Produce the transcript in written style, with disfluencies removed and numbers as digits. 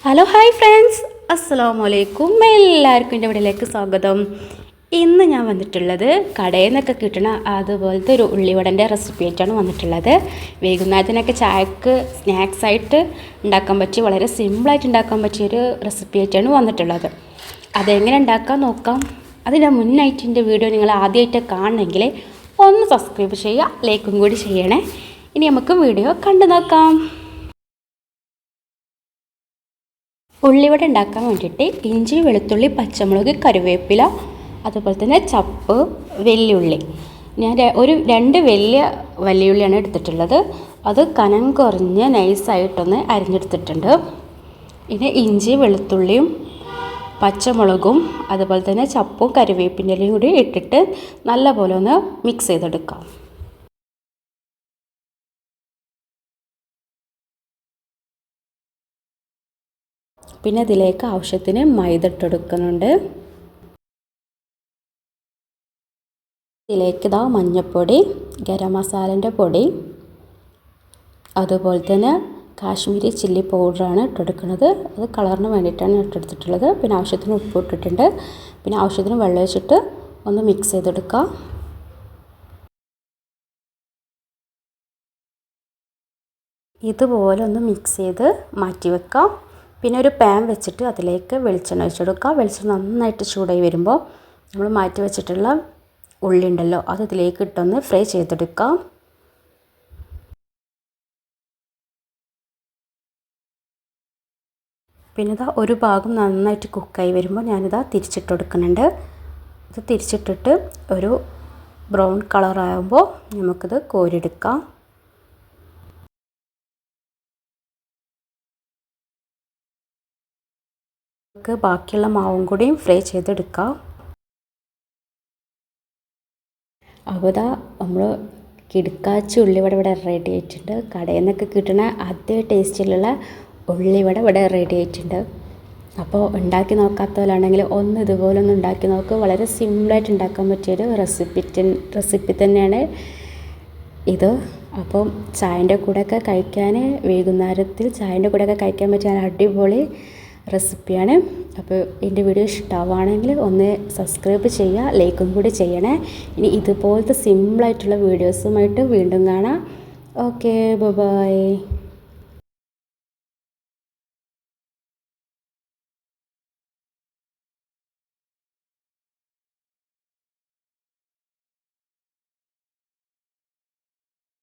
Hello hi friends, അസ്സലാമലൈക്കും. എല്ലാവർക്കും എൻ്റെ വീട്ടിലേക്ക് സ്വാഗതം. ഇന്ന് ഞാൻ വന്നിട്ടുള്ളത് കടയിൽ നിന്നൊക്കെ കിട്ടുന്ന അതുപോലത്തെ ഒരു ഉള്ളിവടൻ്റെ റെസിപ്പി ആയിട്ടാണ് വന്നിട്ടുള്ളത്. വൈകുന്നേരത്തിനൊക്കെ ചായക്ക് സ്നാക്സായിട്ട് ഉണ്ടാക്കാൻ പറ്റിയ വളരെ സിമ്പിളായിട്ട് ഉണ്ടാക്കാൻ പറ്റിയൊരു റെസിപ്പി ആയിട്ടാണ് വന്നിട്ടുള്ളത്. അതെങ്ങനെ ഉണ്ടാക്കാൻ നോക്കാം. അതിൻ്റെ മുന്നായിട്ട് എൻ്റെ വീഡിയോ നിങ്ങൾ ആദ്യമായിട്ട് കാണണമെങ്കിൽ ഒന്ന് സബ്സ്ക്രൈബ് ചെയ്യുക, ലൈക്കും കൂടി ചെയ്യണേ. ഇനി നമുക്ക് വീഡിയോ കണ്ടു നോക്കാം. ഉള്ളിവട ഉണ്ടാക്കാൻ വേണ്ടിയിട്ട് ഇഞ്ചി, വെളുത്തുള്ളി, പച്ചമുളക്, കറിവേപ്പില, അതുപോലെ തന്നെ ചപ്പ്, വെല്ലുള്ളി. ഞാൻ രണ്ട് വലിയുള്ളിയാണ് എടുത്തിട്ടുള്ളത്. അത് കനം കുറഞ്ഞ് നൈസായിട്ടൊന്ന് അരിഞ്ഞെടുത്തിട്ടുണ്ട്. പിന്നെ ഇഞ്ചി, വെളുത്തുള്ളിയും പച്ചമുളകും അതുപോലെ തന്നെ ചപ്പും കറിവേപ്പിൻ്റെ ഇലയും കൂടി ഇട്ടിട്ട് നല്ലപോലെ ഒന്ന് മിക്സ് ചെയ്തെടുക്കാം. പിന്നെ ഇതിലേക്ക് ആവശ്യത്തിന് മൈദ ഇട്ടെടുക്കുന്നുണ്ട്. ഇതിലേക്ക് മഞ്ഞൾപ്പൊടി, ഗരം മസാലൻ്റെ പൊടി, അതുപോലെ തന്നെ കാശ്മീരി ചില്ലി പൗഡറാണ് ഇട്ടെടുക്കുന്നത്. അത് കളറിന് വേണ്ടിയിട്ടാണ് ഇട്ടെടുത്തിട്ടുള്ളത്. പിന്നെ ആവശ്യത്തിന് ഉപ്പ് ഇട്ടിട്ടുണ്ട്. പിന്നെ ആവശ്യത്തിന് വെള്ളം ഒഴിച്ചിട്ട് ഒന്ന് മിക്സ് ചെയ്തെടുക്കാം. ഇതുപോലെ ഒന്ന് മിക്സ് ചെയ്ത് മാറ്റി വെക്കാം. പിന്നെ ഒരു പാൻ വെച്ചിട്ട് അതിലേക്ക് വെളിച്ചെണ്ണ ഒഴിച്ചെടുക്കുക. വെളിച്ചെണ്ണ നന്നായിട്ട് ചൂടായി വരുമ്പോൾ നമ്മൾ മാറ്റി വെച്ചിട്ടുള്ള ഉള്ളി ഉണ്ടല്ലോ, അത് ഇതിലേക്ക് ഇട്ടൊന്ന് ഫ്രൈ ചെയ്തെടുക്കാം. പിന്നെ ഒരു ഭാഗം നന്നായിട്ട് കുക്കായി വരുമ്പോൾ ഞാനിതാ തിരിച്ചിട്ട് കൊടുക്കുന്നുണ്ട്. ഇത് തിരിച്ചിട്ടിട്ട് ഒരു ബ്രൗൺ കളറാകുമ്പോൾ നമുക്കിത് കോരിയെടുക്കാം. ബാക്കിയുള്ള മാവും കൂടിയും ഫ്രൈ ചെയ്തെടുക്കാം. അപ്പോൾ നമ്മൾ കിടുക്കാച്ചി ഉള്ളിവട ഇവിടെ റെഡി ആയിട്ടുണ്ട്. കടയിൽ നിന്നൊക്കെ കിട്ടുന്ന അതേ ടേസ്റ്റിലുള്ള ഉള്ളിവട ഇവിടെ റെഡി ആയിട്ടുണ്ട്. അപ്പോൾ ഉണ്ടാക്കി നോക്കാത്തവരാണെങ്കിൽ ഒന്ന് ഇതുപോലെ ഒന്ന് ഉണ്ടാക്കി നോക്കുക. വളരെ സിമ്പിളായിട്ട് ഉണ്ടാക്കാൻ പറ്റിയൊരു റെസിപ്പി തന്നെയാണ് ഇത്. അപ്പം ചായൻ്റെ കൂടെയൊക്കെ കഴിക്കാൻ, വൈകുന്നേരത്തിൽ ചായൻ്റെ കൂടെയൊക്കെ കഴിക്കാൻ പറ്റിയ അടിപൊളി റെസിപ്പിയാണ്. അപ്പോൾ എൻ്റെ വീഡിയോ ഇഷ്ടമാവുകയാണെങ്കിൽ ഒന്ന് സബ്സ്ക്രൈബ് ചെയ്യുക, ലൈക്കും കൂടി ചെയ്യണേ. ഇനി ഇതുപോലത്തെ സിമ്പിളായിട്ടുള്ള വീഡിയോസുമായിട്ട് വീണ്ടും കാണാം. Okay, by.